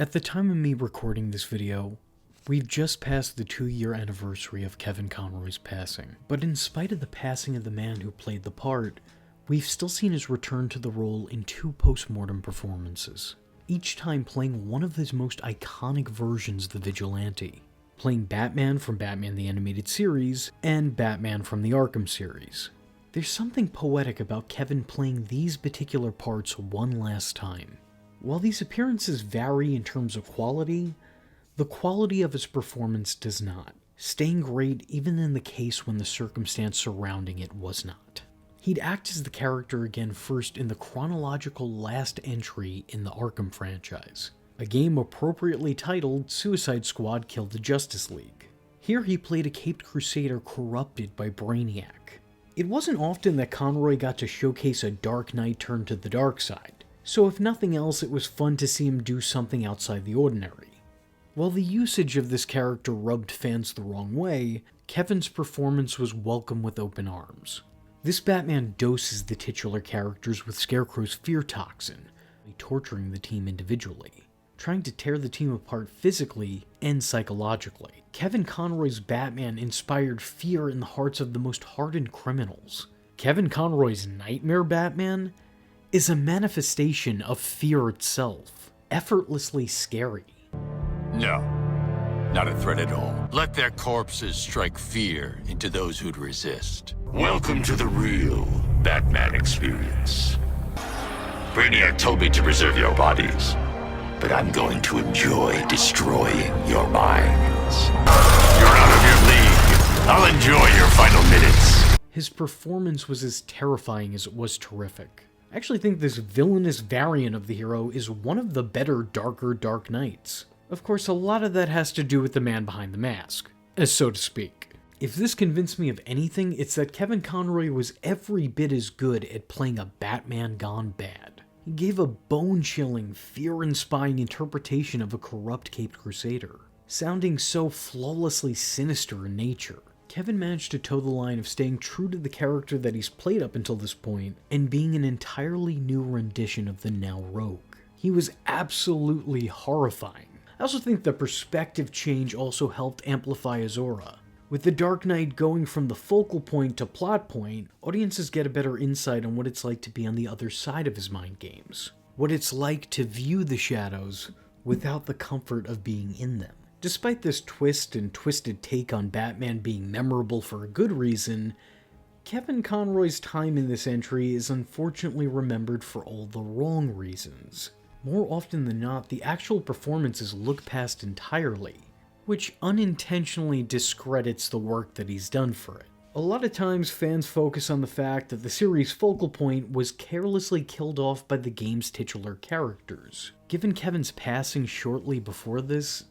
At the time of me recording this video, we've just passed the 2-year anniversary of Kevin Conroy's passing. But in spite of the passing of the man who played the part, we've still seen his return to the role in 2 post-mortem performances, each time playing one of his most iconic versions of the Vigilante, playing Batman from Batman the Animated Series and Batman from the Arkham series. There's something poetic about Kevin playing these particular parts one last time. While these appearances vary in terms of quality, the quality of his performance does not, staying great even in the case when the circumstance surrounding it was not. He'd act as the character again first in the chronological last entry in the Arkham franchise, a game appropriately titled Suicide Squad Killed the Justice League. Here he played a caped crusader corrupted by Brainiac. It wasn't often that Conroy got to showcase a Dark Knight turned to the dark side, so if nothing else it was fun to see him do something outside the ordinary. While the usage of this character rubbed fans the wrong way, Kevin's performance was welcome with open arms. This Batman doses the titular characters with Scarecrow's fear toxin, torturing the team individually, trying to tear the team apart physically and psychologically. Kevin Conroy's Batman inspired fear in the hearts of the most hardened criminals. Kevin Conroy's Nightmare Batman is a manifestation of fear itself, effortlessly scary. No, not a threat at all. Let their corpses strike fear into those who'd resist. Welcome to the real Batman experience. Brainiac told me to preserve your bodies, but I'm going to enjoy destroying your minds. You're out of your league. I'll enjoy your final minutes. His performance was as terrifying as it was terrific. I actually think this villainous variant of the hero is one of the better, darker Dark Knights. Of course, a lot of that has to do with the man behind the mask, so to speak. If this convinced me of anything, it's that Kevin Conroy was every bit as good at playing a Batman gone bad. He gave a bone-chilling, fear-inspiring interpretation of a corrupt caped crusader, sounding so flawlessly sinister in nature. Kevin managed to toe the line of staying true to the character that he's played up until this point, and being an entirely new rendition of the now Rogue. He was absolutely horrifying. I also think the perspective change also helped amplify his aura. With the Dark Knight going from the focal point to plot point, audiences get a better insight on what it's like to be on the other side of his mind games. What it's like to view the shadows without the comfort of being in them. Despite this twist and twisted take on Batman being memorable for a good reason, Kevin Conroy's time in this entry is unfortunately remembered for all the wrong reasons. More often than not, the actual performance is looked past entirely, which unintentionally discredits the work that he's done for it. A lot of times fans focus on the fact that the series' focal point was carelessly killed off by the game's titular characters. Given Kevin's passing shortly before this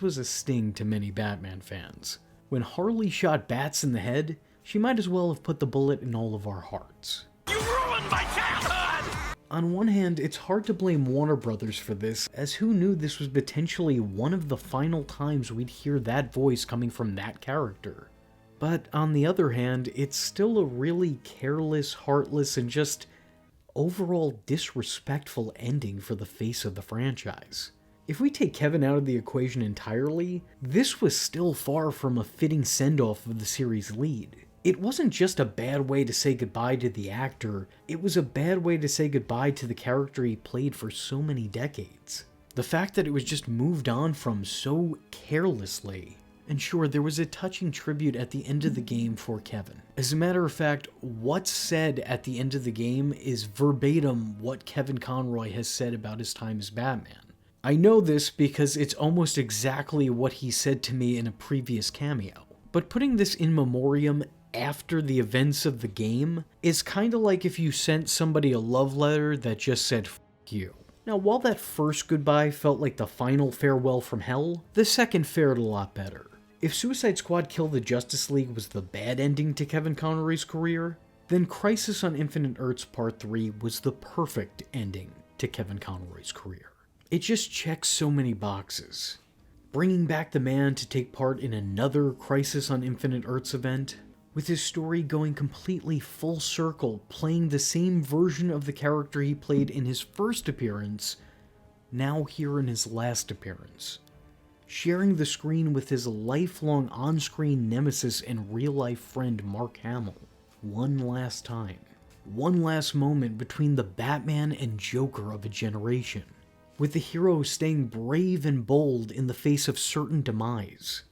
was a sting to many Batman fans. When Harley shot bats in the head, she might as well have put the bullet in all of our hearts. You ruined my childhood! On one hand, it's hard to blame Warner Brothers for this, as who knew this was potentially one of the final times we'd hear that voice coming from that character. But on the other hand, it's still a really careless, heartless, and just overall disrespectful ending for the face of the franchise. If we take Kevin out of the equation entirely, this was still far from a fitting send-off of the series' lead. It wasn't just a bad way to say goodbye to the actor, it was a bad way to say goodbye to the character he played for so many decades. The fact that it was just moved on from so carelessly. And sure, there was a touching tribute at the end of the game for Kevin. As a matter of fact, what's said at the end of the game is verbatim what Kevin Conroy has said about his time as Batman. I know this because it's almost exactly what he said to me in a previous cameo. But putting this in memoriam after the events of the game is kinda like if you sent somebody a love letter that just said "F you." Now, while that first goodbye felt like the final farewell from hell, the second fared a lot better. If Suicide Squad Killed the Justice League was the bad ending to Kevin Conroy's career, then Crisis on Infinite Earths Part 3 was the perfect ending to Kevin Conroy's career. It just checks so many boxes. Bringing back the man to take part in another Crisis on Infinite Earths event, with his story going completely full circle, playing the same version of the character he played in his first appearance, now here in his last appearance, sharing the screen with his lifelong on-screen nemesis and real-life friend Mark Hamill, one last time. One last moment between the Batman and Joker of a generation, with the hero staying brave and bold in the face of certain demise,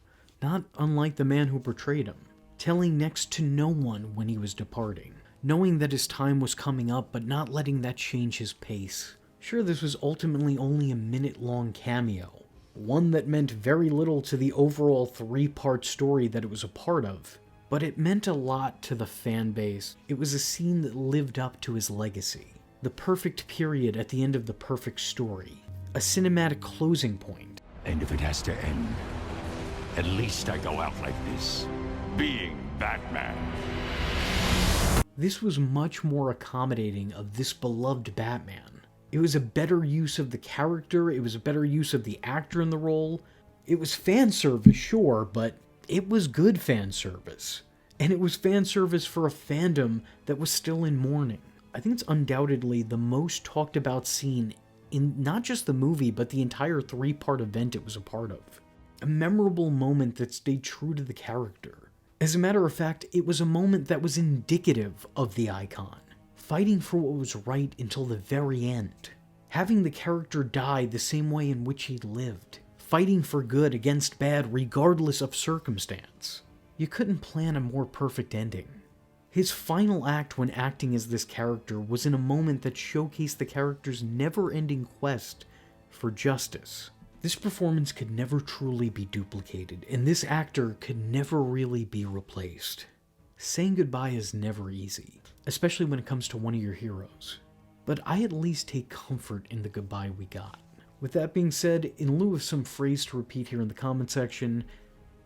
not unlike the man who portrayed him, telling next to no one when he was departing, knowing that his time was coming up but not letting that change his pace. Sure, this was ultimately only a minute-long cameo, one that meant very little to the overall three-part story that it was a part of, but it meant a lot to the fan base. It was a scene that lived up to his legacy. The perfect period at the end of the perfect story. A cinematic closing point. And if it has to end, at least I go out like this, being Batman. This was much more accommodating of this beloved Batman. It was a better use of the character, it was a better use of the actor in the role. It was fan service, sure, but it was good fan service. And it was fan service for a fandom that was still in mourning. I think it's undoubtedly the most talked about scene in not just the movie, but the entire three-part event it was a part of. A memorable moment that stayed true to the character. As a matter of fact, it was a moment that was indicative of the icon. Fighting for what was right until the very end. Having the character die the same way in which he lived. Fighting for good against bad regardless of circumstance. You couldn't plan a more perfect ending. His final act when acting as this character was in a moment that showcased the character's never-ending quest for justice. This performance could never truly be duplicated, and this actor could never really be replaced. Saying goodbye is never easy, especially when it comes to one of your heroes. But I at least take comfort in the goodbye we got. With that being said, in lieu of some phrase to repeat here in the comment section,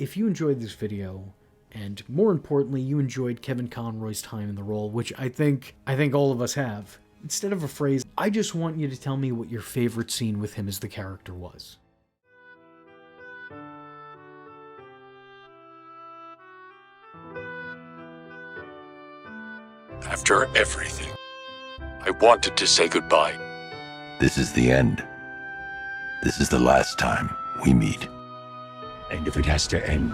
if you enjoyed this video, and more importantly, you enjoyed Kevin Conroy's time in the role, which I think all of us have, instead of a phrase, I just want you to tell me what your favorite scene with him as the character was. After everything, I wanted to say goodbye. This is the end. This is the last time we meet. And if it has to end,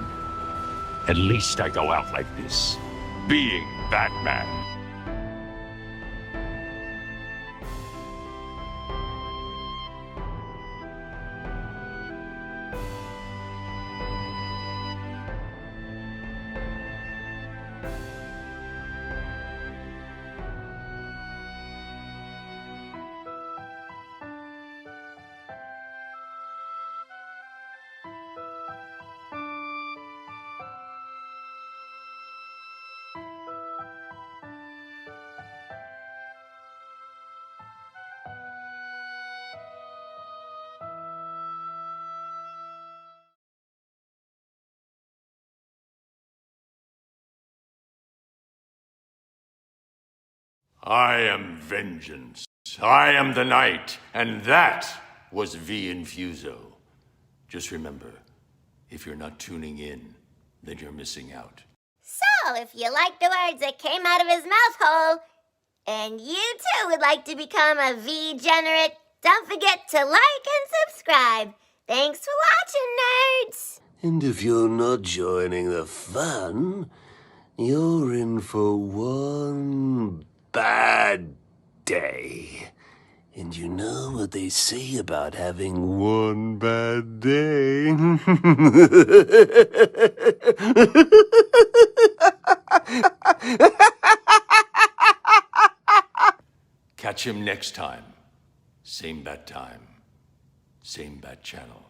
at least I go out like this, being Batman. I am vengeance. I am the night, and that was Infuso. Just remember, if you're not tuning in, then you're missing out. So, if you like the words that came out of his mouth hole, and you too would like to become a V-generate, don't forget to like and subscribe. Thanks for watching, nerds! And if you're not joining the fun, you're in for one bad day. And you know what they say about having one bad day? Catch him next time. Same bat time, same bat channel.